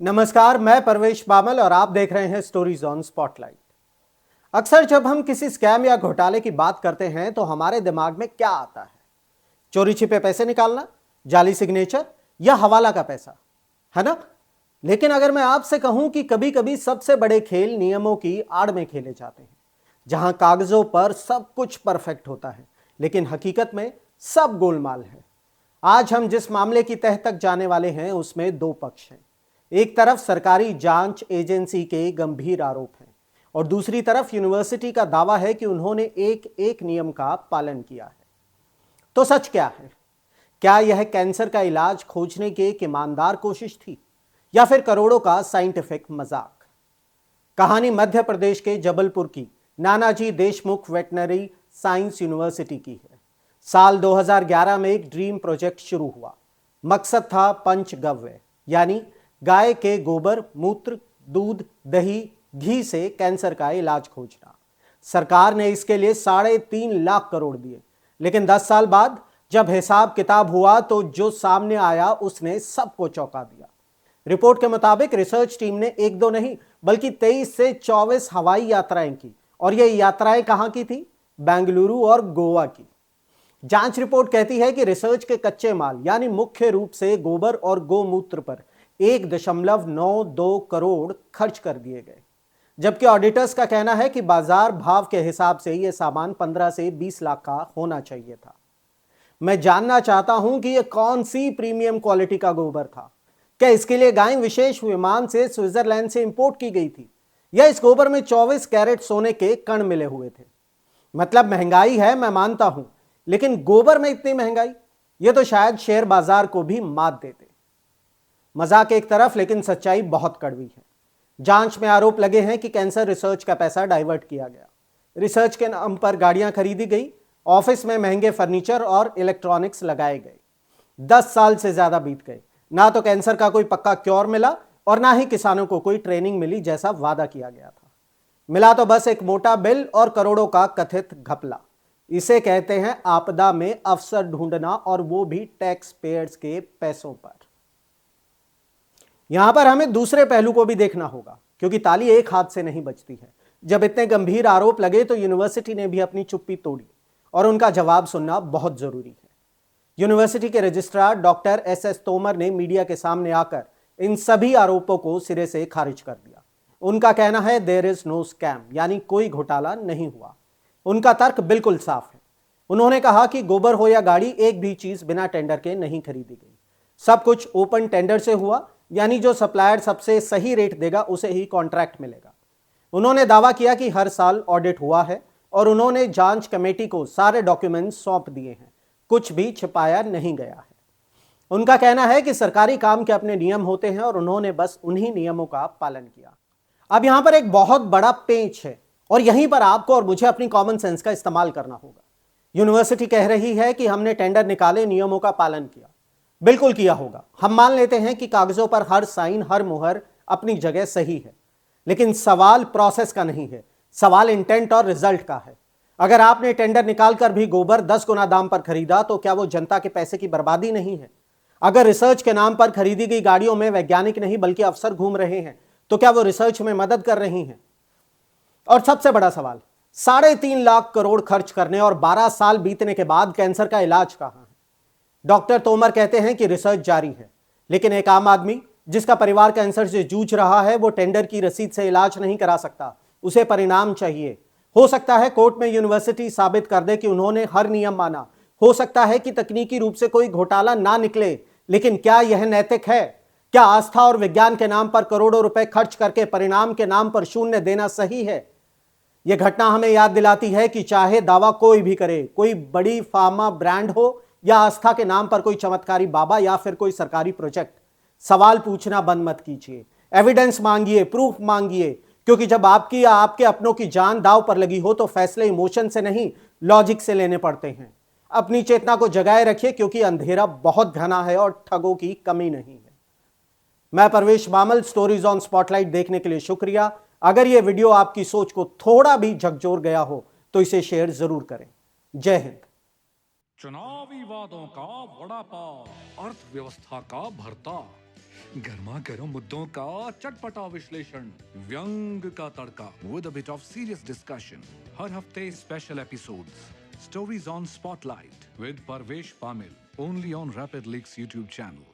नमस्कार, मैं परवेश बामल और आप देख रहे हैं स्टोरीज ऑन स्पॉटलाइट। अक्सर जब हम किसी स्कैम या घोटाले की बात करते हैं तो हमारे दिमाग में क्या आता है? चोरी छिपे पैसे निकालना, जाली सिग्नेचर या हवाला का पैसा, है ना? लेकिन अगर मैं आपसे कहूं कि कभी कभी सबसे बड़े खेल नियमों की आड़ में खेले जाते हैं, जहां कागजों पर सब कुछ परफेक्ट होता है लेकिन हकीकत में सब गोलमाल है। आज हम जिस मामले की तह तक जाने वाले हैं उसमें दो पक्ष हैं। एक तरफ सरकारी जांच एजेंसी के गंभीर आरोप हैं और दूसरी तरफ यूनिवर्सिटी का दावा है कि उन्होंने एक एक नियम का पालन किया है। तो सच क्या है? क्या यह कैंसर का इलाज खोजने की एक ईमानदार कोशिश थी या फिर करोड़ों का साइंटिफिक मजाक? कहानी मध्य प्रदेश के जबलपुर की Nanaji Deshmukh veterinary science university की है। साल 2011 में एक ड्रीम प्रोजेक्ट शुरू हुआ। मकसद था पंचगव्य, यानी गाय के गोबर, मूत्र, दूध, दही, घी से कैंसर का इलाज खोजना। सरकार ने इसके लिए 3.5 लाख करोड़ दिए, लेकिन 10 साल बाद जब हिसाब किताब हुआ तो जो सामने आया उसने सबको चौंका दिया। रिपोर्ट के मुताबिक रिसर्च टीम ने एक दो नहीं बल्कि 23 से 24 हवाई यात्राएं की, और ये यात्राएं कहां की थी? बेंगलुरु और गोवा की। जांच रिपोर्ट कहती है कि रिसर्च के कच्चे माल यानी मुख्य रूप से गोबर और गोमूत्र पर 1.92 करोड़ खर्च कर दिए गए, जबकि ऑडिटर्स का कहना है कि बाजार भाव के हिसाब से यह सामान 15 से 20 लाख का होना चाहिए था। मैं जानना चाहता हूं कि यह कौन सी प्रीमियम क्वालिटी का गोबर था? क्या इसके लिए गाय विशेष विमान से स्विट्जरलैंड से इंपोर्ट की गई थी, या इस गोबर में 24 कैरेट सोने के कण मिले हुए थे? मतलब महंगाई है, मैं मानता हूं, लेकिन गोबर में इतनी महंगाई, यह तो शायद शेयर बाजार को भी मात देते। मजाक एक तरफ, लेकिन सच्चाई बहुत कड़वी है। जांच में आरोप लगे हैं कि कैंसर रिसर्च का पैसा डाइवर्ट किया गया। रिसर्च के नाम पर गाड़ियां खरीदी गई, ऑफिस में महंगे फर्नीचर और इलेक्ट्रॉनिक्स लगाए गए। 10 साल से ज्यादा बीत गए, ना तो कैंसर का कोई पक्का क्योर मिला और ना ही किसानों को कोई ट्रेनिंग मिली जैसा वादा किया गया था। मिला तो बस एक मोटा बिल और करोड़ों का कथित घपला। इसे कहते हैं आपदा में अफसर ढूंढना, और वो भी टैक्स पेयर्स के पैसों पर। यहां पर हमें दूसरे पहलू को भी देखना होगा, क्योंकि ताली एक हाथ से नहीं बजती है। जब इतने गंभीर आरोप लगे तो यूनिवर्सिटी ने भी अपनी चुप्पी तोड़ी, और उनका जवाब सुनना बहुत जरूरी है। यूनिवर्सिटी के रजिस्ट्रार डॉक्टर एस तोमर ने मीडिया के सामने आकर इन सभी आरोपों को सिरे से खारिज कर दिया। उनका कहना है देयर इज नो स्कैम, यानी कोई घोटाला नहीं हुआ। उनका तर्क बिल्कुल साफ है। उन्होंने कहा कि गोबर हो या गाड़ी, एक भी चीज बिना टेंडर के नहीं खरीदी गई। सब कुछ ओपन टेंडर से हुआ, यानी जो सप्लायर सबसे सही रेट देगा उसे ही कॉन्ट्रैक्ट मिलेगा। उन्होंने दावा किया कि हर साल ऑडिट हुआ है और उन्होंने जांच कमेटी को सारे डॉक्यूमेंट्स सौंप दिए हैं, कुछ भी छिपाया नहीं गया है। उनका कहना है कि सरकारी काम के अपने नियम होते हैं और उन्होंने बस उन्हीं नियमों का पालन किया। अब यहां पर एक बहुत बड़ा पेंच है, और यहीं पर आपको और मुझे अपनी कॉमन सेंस का इस्तेमाल करना होगा। यूनिवर्सिटी कह रही है कि हमने टेंडर निकाले, नियमों का पालन किया। बिल्कुल किया होगा। हम मान लेते हैं कि कागजों पर हर साइन, हर मुहर अपनी जगह सही है, लेकिन सवाल प्रोसेस का नहीं है, सवाल इंटेंट और रिजल्ट का है। अगर आपने टेंडर निकालकर भी गोबर 10 गुना दाम पर खरीदा तो क्या वो जनता के पैसे की बर्बादी नहीं है? अगर रिसर्च के नाम पर खरीदी गई गाड़ियों में वैज्ञानिक नहीं बल्कि अफसर घूम रहे हैं तो क्या वो रिसर्च में मदद कर रही हैं? और सबसे बड़ा सवाल, 3.5 लाख करोड़ खर्च करने और 12 साल बीतने के बाद कैंसर का इलाज कहां है? डॉक्टर तोमर कहते हैं कि रिसर्च जारी है, लेकिन एक आम आदमी जिसका परिवार कैंसर से जूझ रहा है वो टेंडर की रसीद से इलाज नहीं करा सकता। उसे परिणाम चाहिए। हो सकता है कोर्ट में यूनिवर्सिटी साबित कर दे कि उन्होंने हर नियम माना, हो सकता है कि तकनीकी रूप से कोई घोटाला ना निकले, लेकिन क्या यह नैतिक है? क्या आस्था और विज्ञान के नाम पर करोड़ों रुपए खर्च करके परिणाम के नाम पर शून्य देना सही है? यह घटना हमें याद दिलाती है कि चाहे दावा कोई भी करे, कोई बड़ी फार्मा ब्रांड हो या आस्था के नाम पर कोई चमत्कारी बाबा या फिर कोई सरकारी प्रोजेक्ट, सवाल पूछना बंद मत कीजिए। एविडेंस मांगिए, प्रूफ मांगिए, क्योंकि जब आपकी या आपके अपनों की जान दांव पर लगी हो तो फैसले इमोशन से नहीं, लॉजिक से लेने पड़ते हैं। अपनी चेतना को जगाए रखिए, क्योंकि अंधेरा बहुत घना है और ठगों की कमी नहीं है। मैं परवेश बामल, स्टोरीज ऑन स्पॉटलाइट देखने के लिए शुक्रिया। अगर यह वीडियो आपकी सोच को थोड़ा भी झकझोर गया हो तो इसे शेयर जरूर करें। जय हिंद। चुनावी वादों का वड़ा पाव, अर्थव्यवस्था का भरता, गर्मा गर्म मुद्दों का चटपटा विश्लेषण, व्यंग का तड़का with a bit of serious discussion. हर हफ्ते special episodes, stories on spotlight with Parvesh Pamil, only on Rapid Leaks YouTube channel.